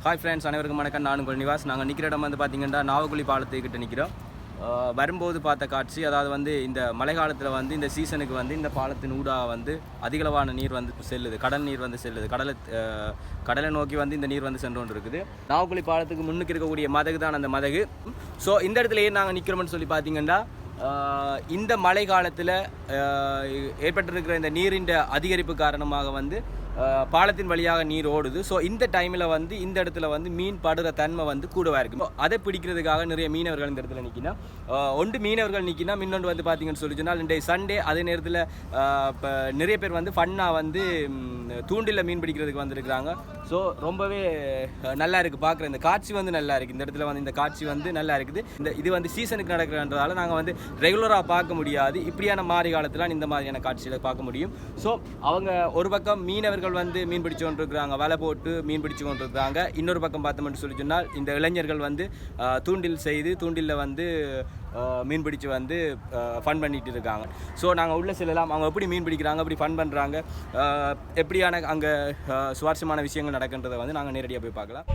Hi friends, அனைவருக்கும் வணக்கம். நான் உங்கள் நிவாஸ். நாங்கள் நிற்கிற இடம் வந்து பார்த்திங்கன்னா நாவக்குழி பாலத்துக்கிட்ட நிற்கிறோம். வரும்போது பார்த்த காட்சி, அதாவது வந்து இந்த மழை காலத்தில் வந்து இந்த சீசனுக்கு வந்து இந்த பாலத்தின் ஊடாக வந்து அதிகளவான நீர் வந்து செல்லுது, கடல் நீர் வந்து செல்லுது. கடலை நோக்கி வந்து இந்த நீர் வந்து சென்று கொண்டு இருக்குது. நாவக்குழி பாலத்துக்கு முன்னுக்கு இருக்கக்கூடிய மதகு தான் அந்த மதகு. ஸோ இந்த இடத்துல ஏன் நாங்கள் நிற்கிறோம்னு சொல்லி பார்த்தீங்கன்னா, இந்த மழை காலத்தில் ஏற்பட்டிருக்கிற இந்த நீரின் அதிகரிப்பு காரணமாக வந்து பாலத்தின் வழியாக நீர் ஓடுது. ஸோ இந்த டைமில் வந்து இந்த இடத்துல வந்து மீன் படுற தன்மை வந்து கூடவாக இருக்கும். அதை பிடிக்கிறதுக்காக நிறைய மீனவர்கள் இந்த இடத்துல நிற்கினா, ஒன்று மீனவர்கள் நிற்கினா, இன்னொன்று வந்து பார்த்தீங்கன்னு சொல்லி சொன்னால் இன்றைய சண்டே. அதே நேரத்தில் இப்போ நிறைய பேர் வந்து ஃபன்னாக வந்து தூண்டில் மீன் பிடிக்கிறதுக்கு வந்துருக்குறாங்க. ஸோ ரொம்பவே நல்லா இருக்குது பார்க்குற இந்த காட்சி வந்து நல்லா இருக்குது. இந்த இடத்துல வந்து இந்த காட்சி வந்து நல்லா இருக்குது. இது வந்து சீசனுக்கு நடக்கிறன்றதால நாங்கள் வந்து ரெகுலராக பார்க்க முடியாது. இப்படியான மாறி காலத்தில் இந்த மாதிரியான காட்சிகளை பார்க்க முடியும். ஸோ அவங்க ஒரு பக்கம் மீனவர்கள் வந்து மீன் பிடிச்சு கொண்டிருக்கிறாங்க, வலை போட்டு மீன் பிடிச்சு கொண்டிருக்கிறாங்க. இன்னொரு பக்கம் பார்த்தோம்னு சொல்லி சொன்னால் இந்த இளைஞர்கள் வந்து தூண்டில் செய்து தூண்டிலில் வந்து மீன் பிடிச்சு வந்து ஃபன் பண்ணிட்டு இருக்காங்க. ஸோ நாங்கள் உள்ளே செல்லலாம். அவங்க எப்படி மீன் பிடிக்கிறாங்க, எப்படி ஃபன் பண்ணுறாங்க, எப்படியான அங்கே சுவாரஸ்யமான விஷயங்கள் நடக்கின்றதை வந்து நாங்கள் நேரடியாக போய் பார்க்கலாம்.